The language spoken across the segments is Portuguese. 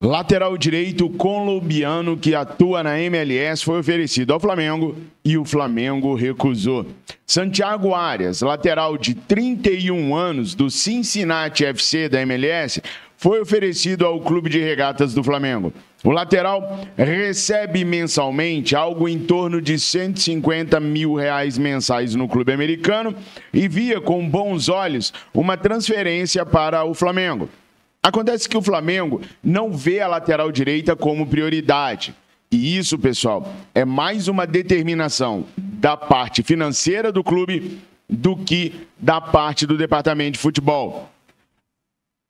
Lateral direito colombiano que atua na MLS foi oferecido ao Flamengo e o Flamengo recusou. Santiago Arias, lateral de 31 anos do Cincinnati FC da MLS, foi oferecido ao Clube de Regatas do Flamengo. O lateral recebe mensalmente algo em torno de R$150 mil mensais no clube americano e via com bons olhos uma transferência para o Flamengo. Acontece que o Flamengo não vê a lateral direita como prioridade. E isso, pessoal, é mais uma determinação da parte financeira do clube do que da parte do departamento de futebol.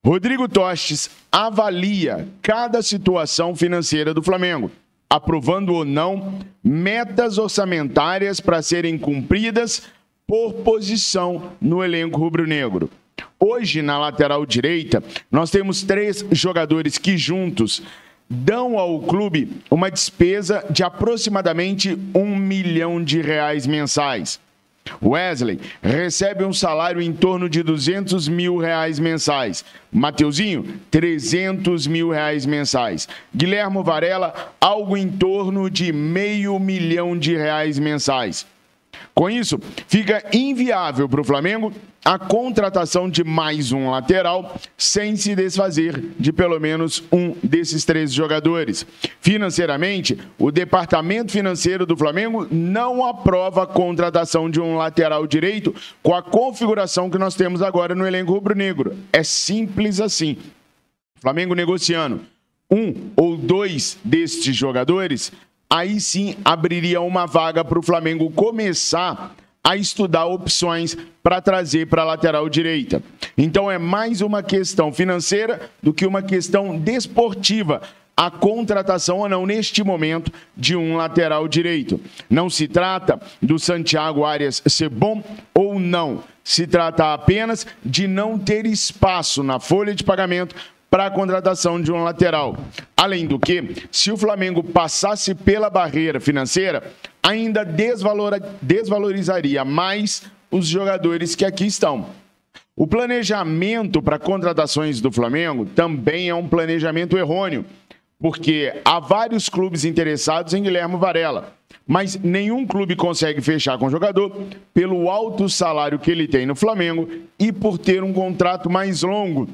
Rodrigo Tostes avalia cada situação financeira do Flamengo, aprovando ou não metas orçamentárias para serem cumpridas por posição no elenco rubro-negro. Hoje, na lateral direita, nós temos 3 jogadores que juntos dão ao clube uma despesa de aproximadamente R$1 milhão mensais. Wesley recebe um salário em torno de R$200 mil mensais. Mateuzinho, R$300 mil mensais. Guilherme Varela, algo em torno de R$500 mil mensais. Com isso, fica inviável para o Flamengo a contratação de mais um lateral sem se desfazer de pelo menos um desses 3 jogadores. Financeiramente, o departamento financeiro do Flamengo não aprova a contratação de um lateral direito com a configuração que nós temos agora no elenco rubro-negro. É simples assim. O Flamengo negociando 1 ou 2 destes jogadores, aí sim abriria uma vaga para o Flamengo começar a estudar opções para trazer para a lateral direita. Então é mais uma questão financeira do que uma questão desportiva, a contratação ou não neste momento de um lateral direito. Não se trata do Santiago Arias ser bom ou não, se trata apenas de não ter espaço na folha de pagamento para a contratação de um lateral. Além do que, se o Flamengo passasse pela barreira financeira, ainda desvalorizaria mais os jogadores que aqui estão. O planejamento para contratações do Flamengo também é um planejamento errôneo, porque há vários clubes interessados em Guilherme Varela, mas nenhum clube consegue fechar com o jogador pelo alto salário que ele tem no Flamengo e por ter um contrato mais longo,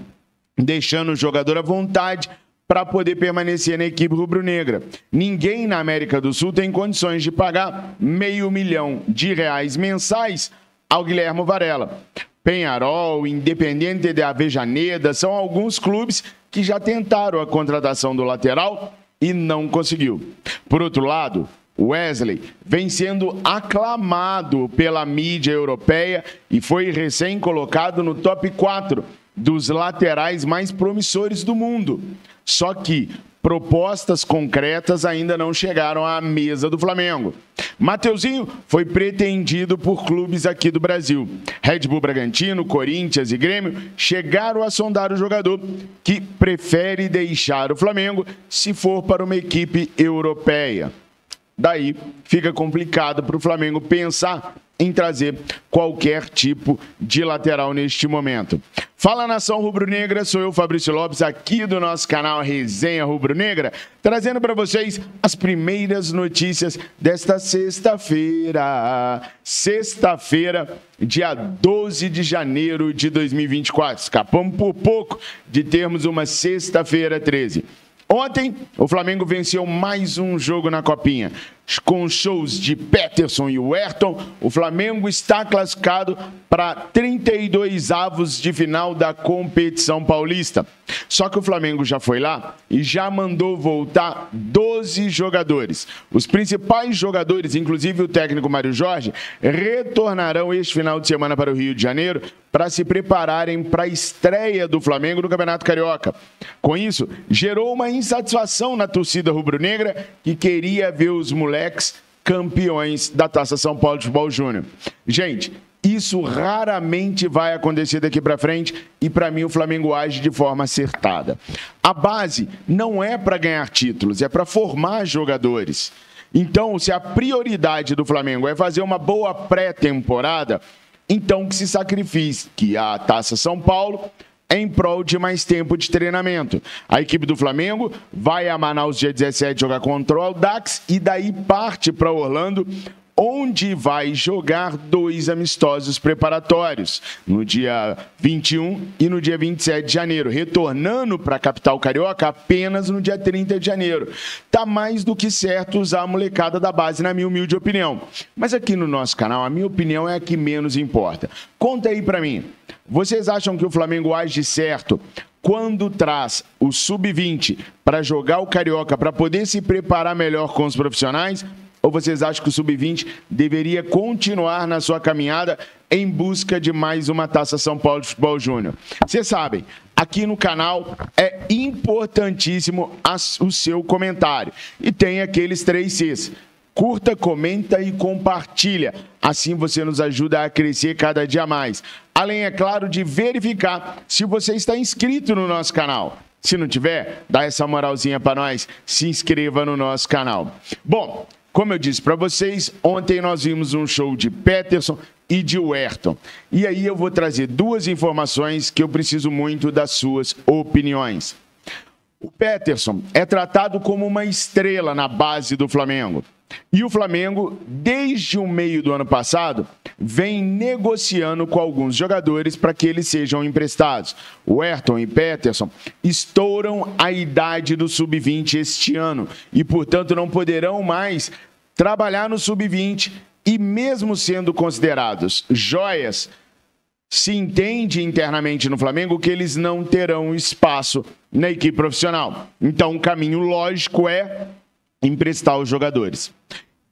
deixando o jogador à vontade para poder permanecer na equipe rubro-negra. Ninguém na América do Sul tem condições de pagar R$500 mil mensais ao Guilherme Varela. Penharol, Independiente de Avejaneda, são alguns clubes que já tentaram a contratação do lateral e não conseguiu. Por outro lado, Wesley vem sendo aclamado pela mídia europeia e foi recém-colocado no top 4 dos laterais mais promissores do mundo. Só que propostas concretas ainda não chegaram à mesa do Flamengo. Mateuzinho foi pretendido por clubes aqui do Brasil. Red Bull Bragantino, Corinthians e Grêmio chegaram a sondar o jogador, que prefere deixar o Flamengo se for para uma equipe europeia. Daí fica complicado para o Flamengo pensar em trazer qualquer tipo de lateral neste momento. Fala, nação rubro-negra, sou eu, Fabrício Lopes, aqui do nosso canal Resenha Rubro-Negra, trazendo para vocês as primeiras notícias desta sexta-feira. Sexta-feira, dia 12 de janeiro de 2024. Escapamos por pouco de termos uma sexta-feira 13. Ontem, o Flamengo venceu mais um jogo na Copinha. Com shows de Peterson e Ayrton, o Flamengo está classificado para 32 avos de final da competição paulista. Só que o Flamengo já foi lá e já mandou voltar 12 jogadores. Os principais jogadores, inclusive o técnico Mário Jorge, retornarão este final de semana para o Rio de Janeiro para se prepararem para a estreia do Flamengo no Campeonato Carioca. Com isso, gerou uma insatisfação na torcida rubro-negra que queria ver os moleques campeões da Taça São Paulo de Futebol Júnior. Gente, isso raramente vai acontecer daqui para frente e, para mim, o Flamengo age de forma acertada. A base não é para ganhar títulos, é para formar jogadores. Então, se a prioridade do Flamengo é fazer uma boa pré-temporada, então que se sacrifique a Taça São Paulo, em prol de mais tempo de treinamento. A equipe do Flamengo vai a Manaus dia 17 jogar contra o Audax e daí parte para Orlando, onde vai jogar 2 amistosos preparatórios, no dia 21 e no dia 27 de janeiro, retornando para a capital carioca apenas no dia 30 de janeiro. Tá mais do que certo usar a molecada da base, na minha humilde opinião. Mas aqui no nosso canal, a minha opinião é a que menos importa. Conta aí para mim, vocês acham que o Flamengo age certo quando traz o Sub-20 para jogar o Carioca, para poder se preparar melhor com os profissionais? Ou vocês acham que o Sub-20 deveria continuar na sua caminhada em busca de mais uma Taça São Paulo de Futebol Júnior? Vocês sabem, aqui no canal é importantíssimo o seu comentário. E tem aqueles 3 Cs. Curta, comenta e compartilha. Assim você nos ajuda a crescer cada dia mais. Além, é claro, de verificar se você está inscrito no nosso canal. Se não tiver, dá essa moralzinha para nós, se inscreva no nosso canal. Bom, como eu disse para vocês, ontem nós vimos um show de Peterson e de Ayrton. E aí eu vou trazer 2 informações que eu preciso muito das suas opiniões. O Peterson é tratado como uma estrela na base do Flamengo. E o Flamengo, desde o meio do ano passado, vem negociando com alguns jogadores para que eles sejam emprestados. O Ayrton e Peterson estouram a idade do Sub-20 este ano e, portanto, não poderão mais trabalhar no Sub-20 e, mesmo sendo considerados joias, se entende internamente no Flamengo que eles não terão espaço na equipe profissional. Então, o caminho lógico é emprestar os jogadores.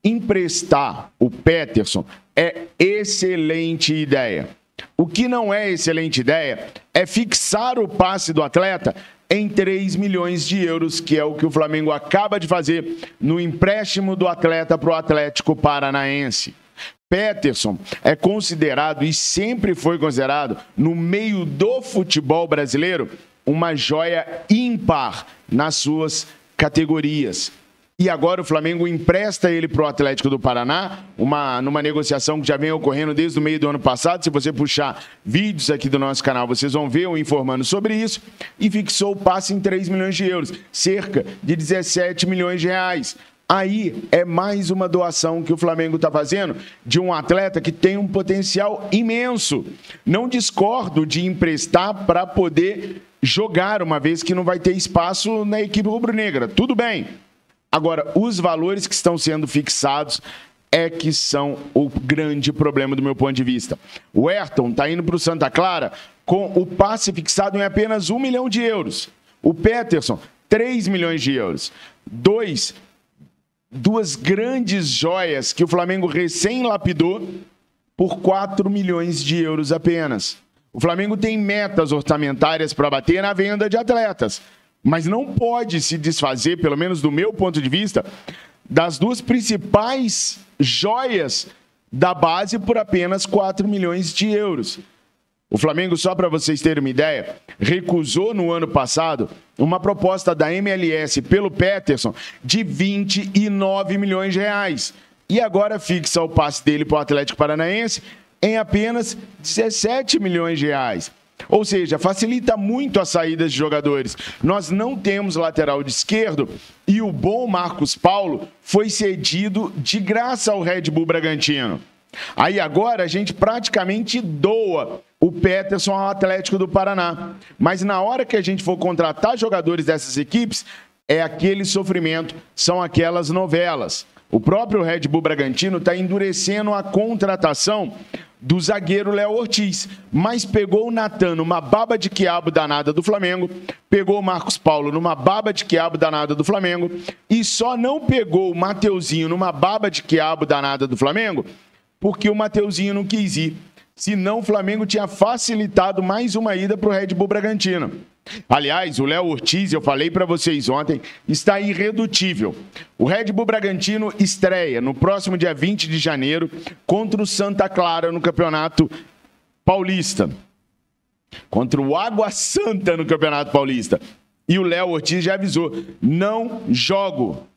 Emprestar o Peterson é excelente ideia. O que não é excelente ideia é fixar o passe do atleta em 3 milhões de euros, que é o que o Flamengo acaba de fazer no empréstimo do atleta para o Atlético Paranaense. Peterson é considerado e sempre foi considerado, no meio do futebol brasileiro, uma joia ímpar nas suas categorias. E agora o Flamengo empresta ele para o Atlético do Paraná, numa negociação que já vem ocorrendo desde o meio do ano passado. Se você puxar vídeos aqui do nosso canal, vocês vão ver eu informando sobre isso. E fixou o passe em 3 milhões de euros, cerca de 17 milhões de reais. Aí é mais uma doação que o Flamengo está fazendo de um atleta que tem um potencial imenso. Não discordo de emprestar para poder jogar, uma vez que não vai ter espaço na equipe rubro-negra. Tudo bem. Agora, os valores que estão sendo fixados é que são o grande problema do meu ponto de vista. O Ayrton está indo para o Santa Clara com o passe fixado em apenas 1 milhão de euros. O Peterson, 3 milhões de euros. Duas grandes joias que o Flamengo recém lapidou por 4 milhões de euros apenas. O Flamengo tem metas orçamentárias para bater na venda de atletas, mas não pode se desfazer, pelo menos do meu ponto de vista, das 2 principais joias da base por apenas 4 milhões de euros. O Flamengo, só para vocês terem uma ideia, recusou no ano passado uma proposta da MLS pelo Peterson de 29 milhões de reais. E agora fixa o passe dele para o Atlético Paranaense em apenas 17 milhões de reais. Ou seja, facilita muito as saídas de jogadores. Nós não temos lateral de esquerdo e o bom Marcos Paulo foi cedido de graça ao Red Bull Bragantino. Aí agora a gente praticamente doa o Peterson ao Atlético do Paraná. Mas na hora que a gente for contratar jogadores dessas equipes, é aquele sofrimento, são aquelas novelas. O próprio Red Bull Bragantino está endurecendo a contratação do zagueiro Léo Ortiz, mas pegou o Natan numa baba de quiabo danada do Flamengo, pegou o Marcos Paulo numa baba de quiabo danada do Flamengo e só não pegou o Mateuzinho numa baba de quiabo danada do Flamengo porque o Mateuzinho não quis ir. Senão o Flamengo tinha facilitado mais uma ida para o Red Bull Bragantino. Aliás, o Léo Ortiz, eu falei para vocês ontem, está irredutível. O Red Bull Bragantino estreia no próximo dia 20 de janeiro contra o Santa Clara no Campeonato Paulista. Contra o Água Santa no Campeonato Paulista. E o Léo Ortiz já avisou, não jogo,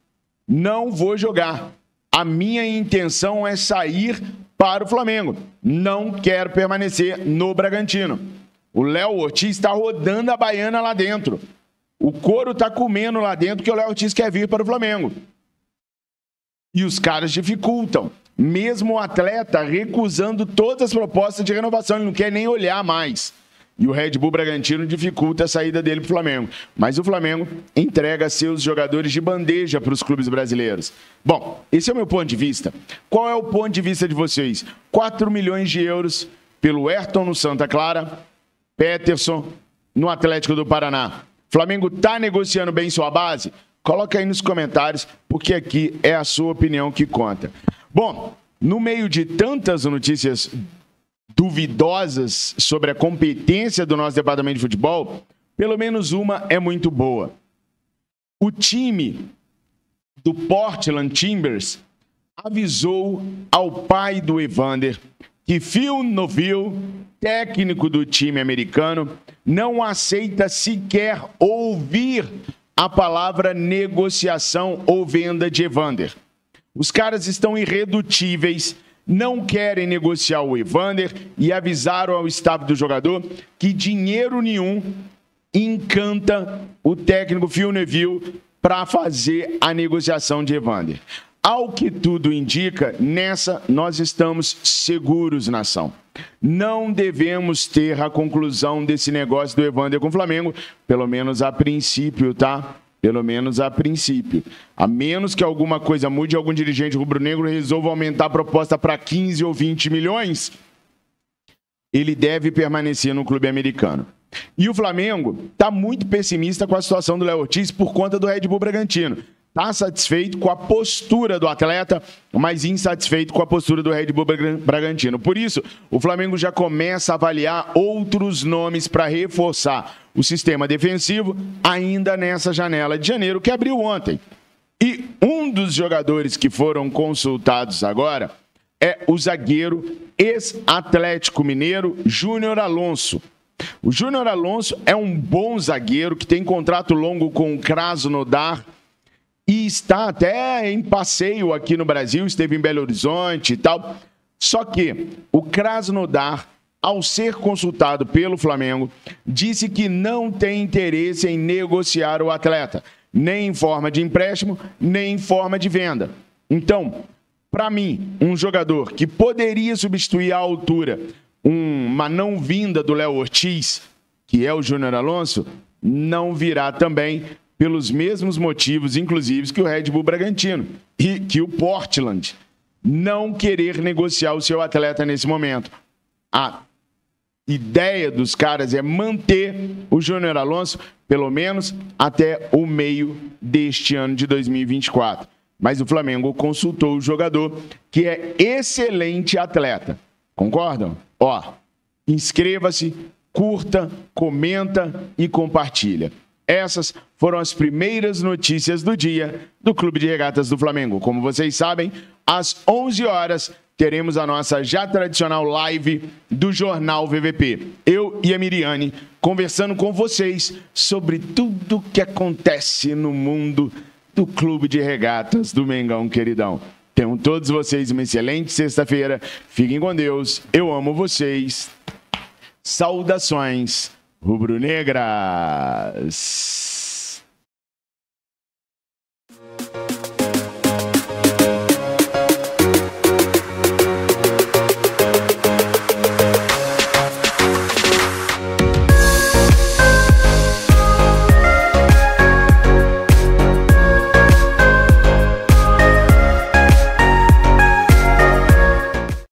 não vou jogar. A minha intenção é sair para o Flamengo. Não quero permanecer no Bragantino. O Léo Ortiz está rodando a baiana lá dentro. O couro está comendo lá dentro que o Léo Ortiz quer vir para o Flamengo. E os caras dificultam. Mesmo o atleta recusando todas as propostas de renovação. Ele não quer nem olhar mais. E o Red Bull Bragantino dificulta a saída dele para o Flamengo. Mas o Flamengo entrega seus jogadores de bandeja para os clubes brasileiros. Bom, esse é o meu ponto de vista. Qual é o ponto de vista de vocês? 4 milhões de euros pelo Ayrton no Santa Clara, Peterson no Atlético do Paraná. Flamengo está negociando bem sua base? Coloca aí nos comentários, porque aqui é a sua opinião que conta. Bom, no meio de tantas notícias duvidosas sobre a competência do nosso departamento de futebol, pelo menos uma é muito boa. O time do Portland Timbers avisou ao pai do Evander que Phil Neville, técnico do time americano, não aceita sequer ouvir a palavra negociação ou venda de Evander. Os caras estão irredutíveis, não querem negociar o Evander e avisaram ao staff do jogador que dinheiro nenhum encanta o técnico Phil Neville para fazer a negociação de Evander. Ao que tudo indica, nessa nós estamos seguros, nação. Não devemos ter a conclusão desse negócio do Evander com o Flamengo, pelo menos a princípio, tá? Pelo menos a princípio. A menos que alguma coisa mude, algum dirigente rubro-negro resolva aumentar a proposta para 15 ou 20 milhões, ele deve permanecer no clube americano. E o Flamengo está muito pessimista com a situação do Léo Ortiz por conta do Red Bull Bragantino. Está satisfeito com a postura do atleta, mas insatisfeito com a postura do Red Bull Bragantino. Por isso, o Flamengo já começa a avaliar outros nomes para reforçar o sistema defensivo ainda nessa janela de janeiro que abriu ontem. E um dos jogadores que foram consultados agora é o zagueiro ex-Atlético Mineiro, Júnior Alonso. O Júnior Alonso é um bom zagueiro que tem contrato longo com o Krasnodar e está até em passeio aqui no Brasil, esteve em Belo Horizonte e tal. Só que o Krasnodar, ao ser consultado pelo Flamengo, disse que não tem interesse em negociar o atleta, nem em forma de empréstimo, nem em forma de venda. Então, para mim, um jogador que poderia substituir à altura uma não vinda do Léo Ortiz, que é o Júnior Alonso, não virá também pelos mesmos motivos, inclusive, que o Red Bull Bragantino e que o Portland não querer negociar o seu atleta nesse momento. A ideia dos caras é manter o Júnior Alonso, pelo menos até o meio deste ano de 2024. Mas o Flamengo consultou o jogador, que é excelente atleta. Concordam? Ó, inscreva-se, curta, comenta e compartilha. Essas foram as primeiras notícias do dia do Clube de Regatas do Flamengo. Como vocês sabem, às 11 horas teremos a nossa já tradicional live do Jornal VVP. Eu e a Miriane conversando com vocês sobre tudo que acontece no mundo do Clube de Regatas do Mengão Queridão. Tenham todos vocês uma excelente sexta-feira. Fiquem com Deus. Eu amo vocês. Saudações rubro-negras.